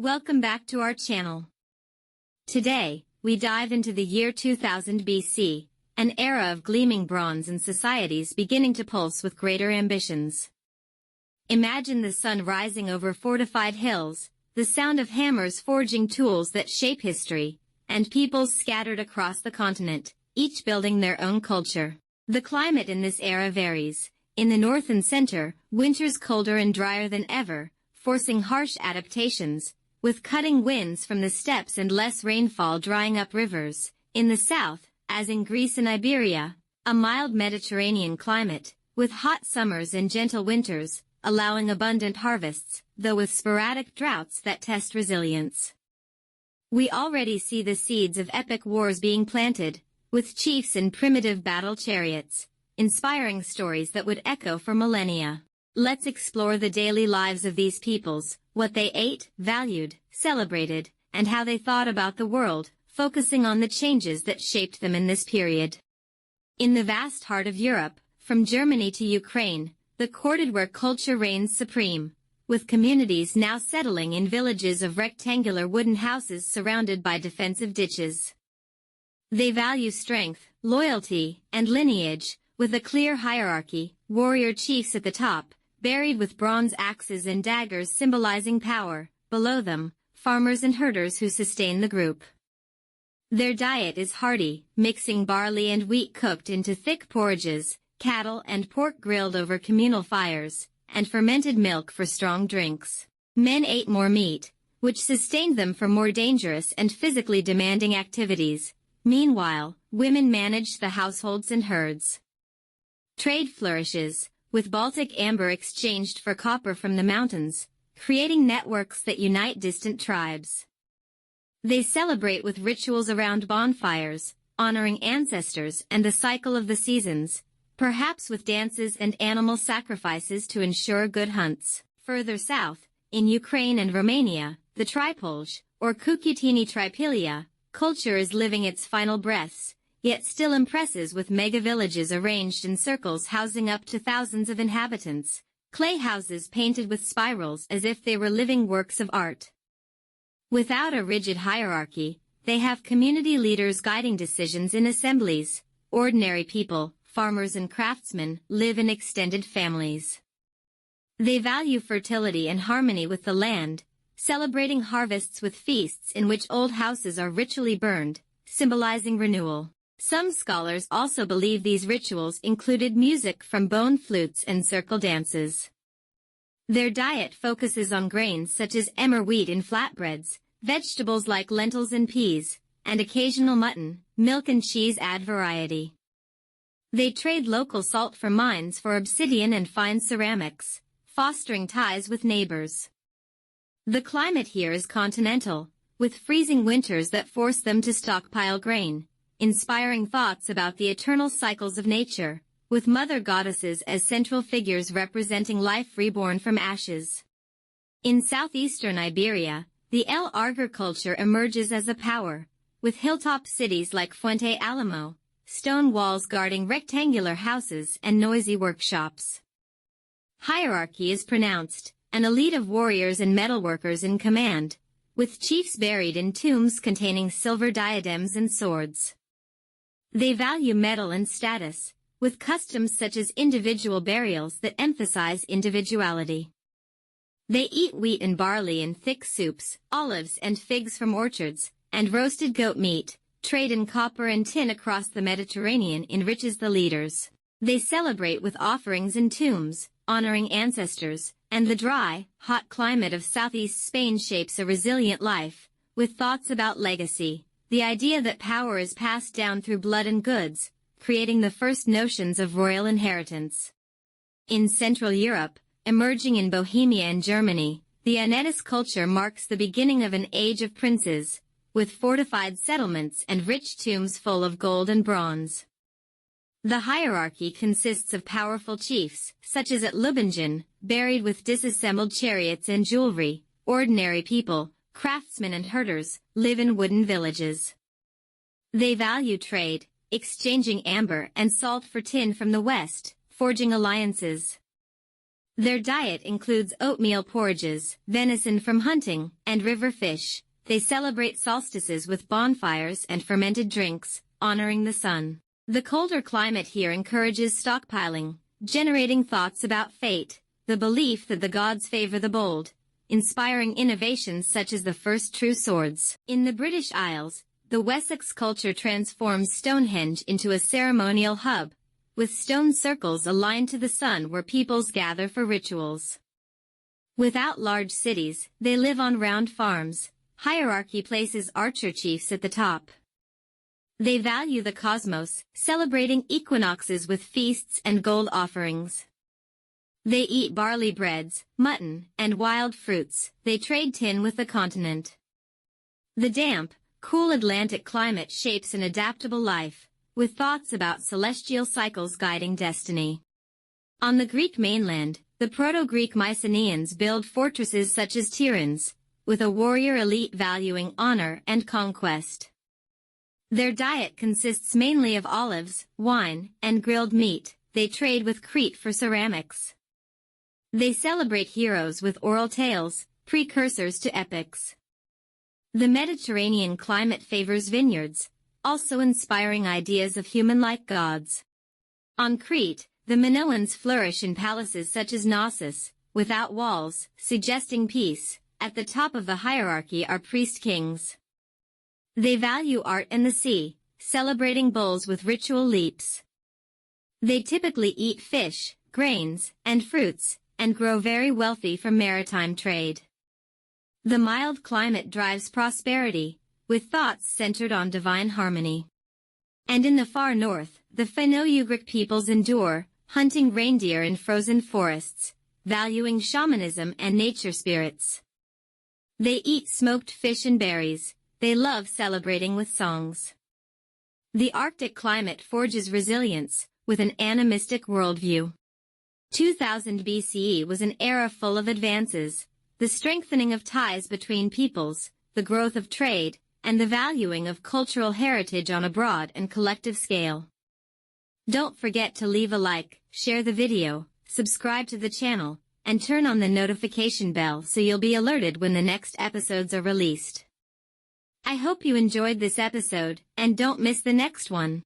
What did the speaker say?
Welcome back to our channel. Today, we dive into the year 2000 BC, an era of gleaming bronze and societies beginning to pulse with greater ambitions. Imagine the sun rising over fortified hills, the sound of hammers forging tools that shape history, and peoples scattered across the continent, each building their own culture. The climate in this era varies. In the north and center, winters colder and drier than ever, forcing harsh adaptations, with cutting winds from the steppes and less rainfall drying up rivers. In the south, as in Greece and Iberia, a mild Mediterranean climate, with hot summers and gentle winters, allowing abundant harvests, though with sporadic droughts that test resilience. We already see the seeds of epic wars being planted, with chiefs in primitive battle chariots, inspiring stories that would echo for millennia. Let's explore the daily lives of these peoples, what they ate, valued, celebrated, and how they thought about the world, focusing on the changes that shaped them in this period. In the vast heart of Europe, from Germany to Ukraine, the corded-ware culture reigns supreme, with communities now settling in villages of rectangular wooden houses surrounded by defensive ditches. They value strength, loyalty, and lineage, with a clear hierarchy, warrior chiefs at the top, buried with bronze axes and daggers symbolizing power, below them, farmers and herders who sustain the group. Their diet is hearty, mixing barley and wheat cooked into thick porridges, cattle and pork grilled over communal fires, and fermented milk for strong drinks. Men ate more meat, which sustained them for more dangerous and physically demanding activities. Meanwhile, women managed the households and herds. Trade flourishes, with Baltic amber exchanged for copper from the mountains, creating networks that unite distant tribes. They celebrate with rituals around bonfires, honoring ancestors and the cycle of the seasons, perhaps with dances and animal sacrifices to ensure good hunts. Further south, in Ukraine and Romania, the Tripolj, or Cucuteni Tripilia, culture is living its final breaths, yet still impresses with mega-villages arranged in circles housing up to thousands of inhabitants, clay houses painted with spirals as if they were living works of art. Without a rigid hierarchy, they have community leaders guiding decisions in assemblies. Ordinary people, farmers and craftsmen, live in extended families. They value fertility and harmony with the land, celebrating harvests with feasts in which old houses are ritually burned, symbolizing renewal. Some scholars also believe these rituals included music from bone flutes and circle dances. Their diet focuses on grains such as emmer wheat in flatbreads, vegetables like lentils and peas, and occasional mutton, milk and cheese add variety. They trade local salt from mines for obsidian and fine ceramics, fostering ties with neighbors. The climate here is continental, with freezing winters that force them to stockpile grain, inspiring thoughts about the eternal cycles of nature, with mother goddesses as central figures representing life reborn from ashes. In southeastern Iberia, the El Arger culture emerges as a power, with hilltop cities like Fuente Alamo, stone walls guarding rectangular houses and noisy workshops. Hierarchy is pronounced, an elite of warriors and metalworkers in command, with chiefs buried in tombs containing silver diadems and swords. They value metal and status, with customs such as individual burials that emphasize individuality. They eat wheat and barley in thick soups, olives and figs from orchards, and roasted goat meat. Trade in copper and tin across the Mediterranean enriches the leaders. They celebrate with offerings in tombs, honoring ancestors, and the dry, hot climate of southeast Spain shapes a resilient life, with thoughts about legacy. The idea that power is passed down through blood and goods, creating the first notions of royal inheritance. In Central Europe, emerging in Bohemia and Germany, the Anetis culture marks the beginning of an age of princes, with fortified settlements and rich tombs full of gold and bronze. The hierarchy consists of powerful chiefs, such as at Lubingen, buried with disassembled chariots and jewelry. Ordinary people, craftsmen and herders, live in wooden villages. They value trade, exchanging amber and salt for tin from the west, forging alliances. Their diet includes oatmeal porridges, venison from hunting, and river fish. They celebrate solstices with bonfires and fermented drinks, honoring the sun. The colder climate here encourages stockpiling, generating thoughts about fate, the belief that the gods favor the bold, inspiring innovations such as the first true swords. In the British Isles, the Wessex culture transforms Stonehenge into a ceremonial hub, with stone circles aligned to the sun where peoples gather for rituals. Without large cities, they live on round farms. Hierarchy places archer chiefs at the top. They value the cosmos, celebrating equinoxes with feasts and gold offerings. They eat barley breads, mutton, and wild fruits. They trade tin with the continent. The damp, cool Atlantic climate shapes an adaptable life, with thoughts about celestial cycles guiding destiny. On the Greek mainland, the Proto-Greek Mycenaeans build fortresses such as Tiryns, with a warrior elite valuing honor and conquest. Their diet consists mainly of olives, wine, and grilled meat. They trade with Crete for ceramics. They celebrate heroes with oral tales, precursors to epics. The Mediterranean climate favors vineyards, also inspiring ideas of human-like gods. On Crete, the Minoans flourish in palaces such as Knossos, without walls, suggesting peace. At the top of the hierarchy are priest-kings. They value art and the sea, celebrating bulls with ritual leaps. They typically eat fish, grains, and fruits, and grow very wealthy from maritime trade. The mild climate drives prosperity, with thoughts centered on divine harmony. And in the far north, the Finno-Ugric peoples endure, hunting reindeer in frozen forests, valuing shamanism and nature spirits. They eat smoked fish and berries. They love celebrating with songs. The Arctic climate forges resilience, with an animistic worldview. 2000 BCE was an era full of advances, the strengthening of ties between peoples, the growth of trade, and the valuing of cultural heritage on a broad and collective scale. Don't forget to leave a like, share the video, subscribe to the channel, and turn on the notification bell so you'll be alerted when the next episodes are released. I hope you enjoyed this episode, and don't miss the next one.